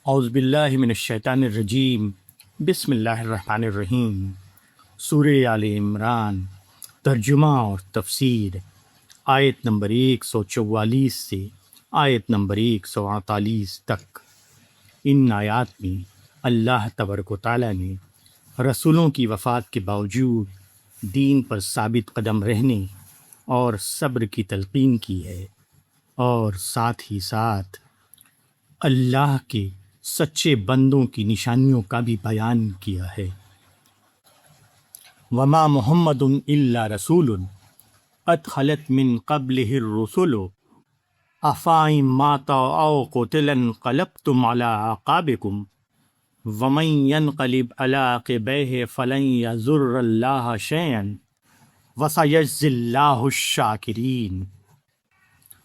اعوذ باللہ من الشیطان الرجیم، بسم اللہ الرحمن الرحیم۔ سورہ آل عمران، ترجمہ اور تفسیر۔ آیت نمبر 144 سے آیت نمبر 148 تک۔ ان آیات میں اللہ تبارک و تعالیٰ نے رسولوں کی وفات کے باوجود دین پر ثابت قدم رہنے اور صبر کی تلقین کی ہے، اور ساتھ ہی ساتھ اللہ کے سچے بندوں کی نشانیوں کا بھی بیان کیا ہے۔ وما محمد الا رسول قد خلت من قبلہ الرسل افإن مات او قتل انقلبتم على اعقابکم ومن ينقلب على عقبیہ فلن یضر اللہ شیئا وسیجزی اللہ الشاکرین۔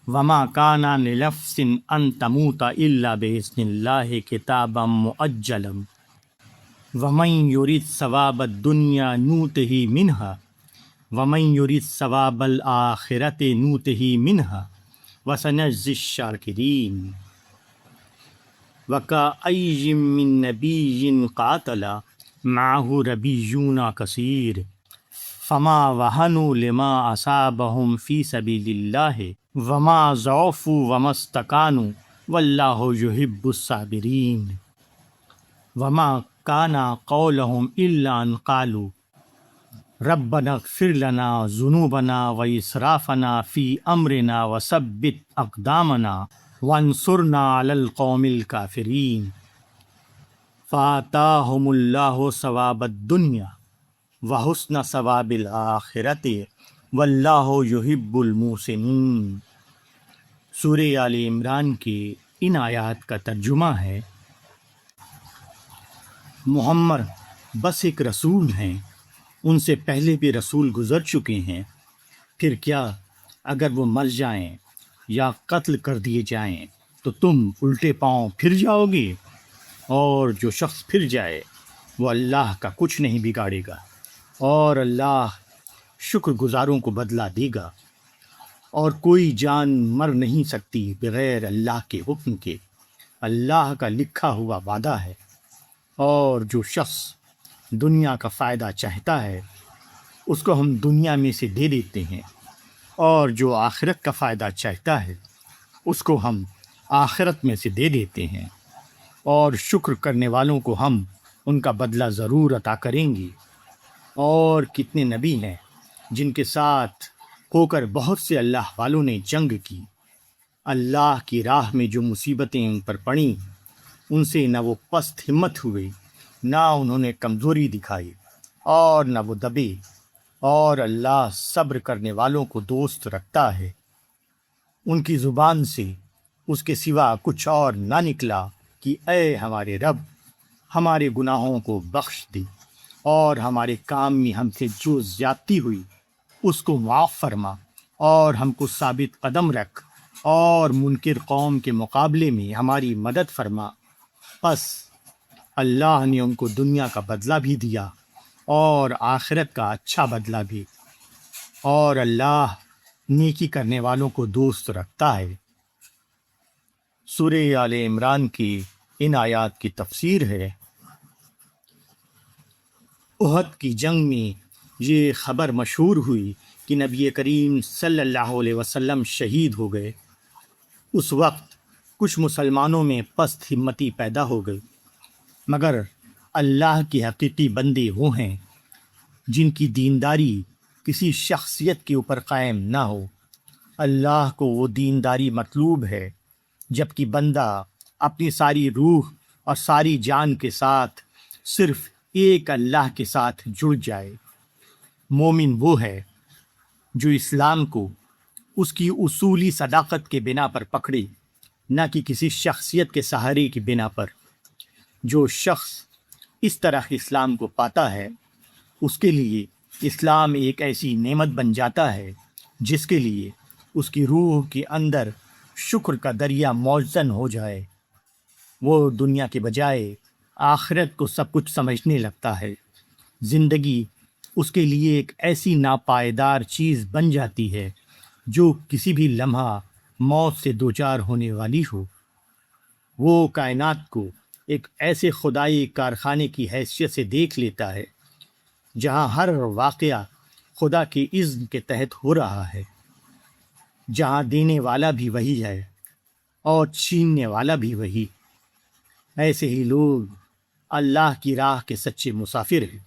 وما كان لنفس ان تموت الا باذن اللہ کتابا مؤجلا ومن يرد ثواب الدنیا نؤتہ منہا ومن يرد ثواب الآخرۃ نؤتہ منہا وسنجزی الشاکرین۔ وکأی من نبی قاتل معہ ربیون کثیر فما وہنوا لما اصابہم فی سبیل اللہ وما ضعفوا وما استکانوا واللہ یحب الصابرین۔ وما کان قولہم الا ان قالوا ربنا اغفر لنا ذنوبنا واسرافنا فی امرنا وثبت اقدامنا وانصرنا علی القوم الکافرین۔ فآتاہم اللہ ثواب الدنیا وحسن ثواب الآخرۃ واللہ یحب المحسنین۔ سورہ آل عمران کے ان آیات کا ترجمہ ہے: محمد بس ایک رسول ہیں، ان سے پہلے بھی رسول گزر چکے ہیں، پھر کیا اگر وہ مر جائیں یا قتل کر دیے جائیں تو تم الٹے پاؤں پھر جاؤ گے؟ اور جو شخص پھر جائے وہ اللہ کا کچھ نہیں بگاڑے گا، اور اللہ شکر گزاروں کو بدلہ دے گا۔ اور کوئی جان مر نہیں سکتی بغیر اللہ کے حکم کے، اللہ کا لکھا ہوا وعدہ ہے۔ اور جو شخص دنیا کا فائدہ چاہتا ہے اس کو ہم دنیا میں سے دے دیتے ہیں، اور جو آخرت کا فائدہ چاہتا ہے اس کو ہم آخرت میں سے دے دیتے ہیں، اور شکر کرنے والوں کو ہم ان کا بدلہ ضرور عطا کریں گے۔ اور کتنے نبی ہیں جن کے ساتھ ہو کر بہت سے اللہ والوں نے جنگ کی، اللہ کی راہ میں جو مصیبتیں ان پر پڑیں ان سے نہ وہ پست ہمت ہوئے، نہ انہوں نے کمزوری دکھائی، اور نہ وہ دبے، اور اللہ صبر کرنے والوں کو دوست رکھتا ہے۔ ان کی زبان سے اس کے سوا کچھ اور نہ نکلا کہ اے ہمارے رب، ہمارے گناہوں کو بخش دے، اور ہمارے کام میں ہم سے جو زیادتی ہوئی اس کو معاف فرما، اور ہم کو ثابت قدم رکھ، اور منکر قوم کے مقابلے میں ہماری مدد فرما۔ پس اللہ نے ان کو دنیا کا بدلہ بھی دیا اور آخرت کا اچھا بدلہ بھی، اور اللہ نیکی کرنے والوں کو دوست رکھتا ہے۔ سورہ آل عمران کی ان آیات کی تفسیر ہے: احد کی جنگ میں یہ خبر مشہور ہوئی کہ نبی کریم صلی اللہ علیہ وسلم شہید ہو گئے۔ اس وقت کچھ مسلمانوں میں پست ہمتی پیدا ہو گئی، مگر اللہ کی حقیقی بندے وہ ہیں جن کی دینداری کسی شخصیت کے اوپر قائم نہ ہو۔ اللہ کو وہ دینداری مطلوب ہے جبکہ بندہ اپنی ساری روح اور ساری جان کے ساتھ صرف ایک اللہ کے ساتھ جڑ جائے۔ مومن وہ ہے جو اسلام کو اس کی اصولی صداقت کے بنا پر پکڑے، نہ کہ کسی شخصیت کے سہارے کی بنا پر۔ جو شخص اس طرح اسلام کو پاتا ہے اس کے لیے اسلام ایک ایسی نعمت بن جاتا ہے جس کے لیے اس کی روح کے اندر شکر کا دریا موزن ہو جائے۔ وہ دنیا کے بجائے آخرت کو سب کچھ سمجھنے لگتا ہے۔ زندگی اس کے لیے ایک ایسی ناپائیدار چیز بن جاتی ہے جو کسی بھی لمحہ موت سے دوچار ہونے والی ہو۔ وہ کائنات کو ایک ایسے خدائی کارخانے کی حیثیت سے دیکھ لیتا ہے جہاں ہر واقعہ خدا کے اذن کے تحت ہو رہا ہے، جہاں دینے والا بھی وہی ہے اور چھیننے والا بھی وہی۔ ایسے ہی لوگ اللہ کی راہ کے سچے مسافر ہیں۔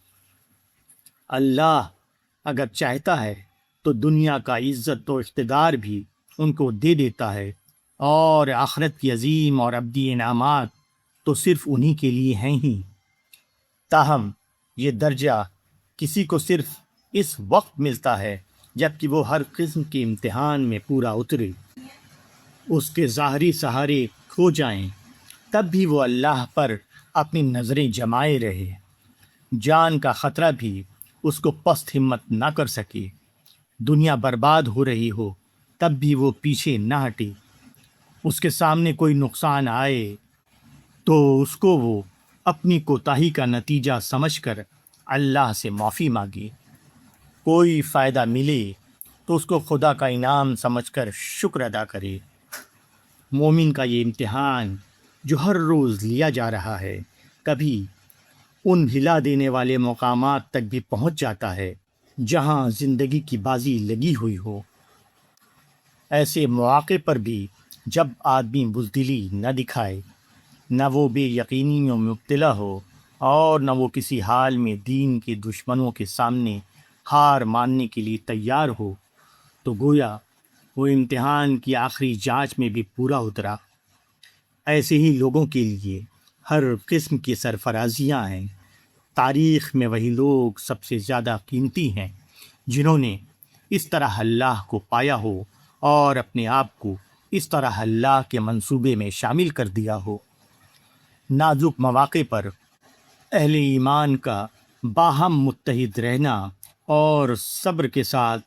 اللہ اگر چاہتا ہے تو دنیا کا عزت و اقتدار بھی ان کو دے دیتا ہے، اور آخرت کی عظیم اور ابدی انعامات تو صرف انہی کے لیے ہیں ہی۔ تاہم یہ درجہ کسی کو صرف اس وقت ملتا ہے جب کہ وہ ہر قسم کے امتحان میں پورا اترے، اس کے ظاہری سہارے کھو جائیں، تب بھی وہ اللہ پر اپنی نظریں جمائے رہے، جان کا خطرہ بھی اس کو پست ہمت نہ کر سکے، دنیا برباد ہو رہی ہو تب بھی وہ پیچھے نہ ہٹے، اس کے سامنے کوئی نقصان آئے تو اس کو وہ اپنی کوتاہی کا نتیجہ سمجھ کر اللہ سے معافی مانگے، کوئی فائدہ ملے تو اس کو خدا کا انعام سمجھ کر شکر ادا کرے۔ مومن کا یہ امتحان جو ہر روز لیا جا رہا ہے، کبھی ان ہلا دینے والے مقامات تک بھی پہنچ جاتا ہے جہاں زندگی کی بازی لگی ہوئی ہو۔ ایسے مواقع پر بھی جب آدمی بزدلی نہ دکھائے، نہ وہ بے یقینیوں میں مبتلا ہو، اور نہ وہ کسی حال میں دین کے دشمنوں کے سامنے ہار ماننے کے لیے تیار ہو، تو گویا وہ امتحان کی آخری جانچ میں بھی پورا اترا۔ ایسے ہی لوگوں کے لیے ہر قسم کی سرفرازیاں ہیں۔ تاریخ میں وہی لوگ سب سے زیادہ قیمتی ہیں جنہوں نے اس طرح اللہ کو پایا ہو اور اپنے آپ کو اس طرح اللہ کے منصوبے میں شامل کر دیا ہو۔ نازک مواقع پر اہل ایمان کا باہم متحد رہنا اور صبر کے ساتھ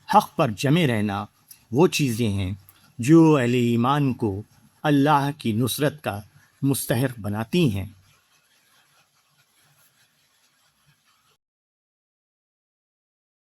حق پر جمے رہنا وہ چیزیں ہیں جو اہل ایمان کو اللہ کی نصرت کا مستحق بناتی ہیں۔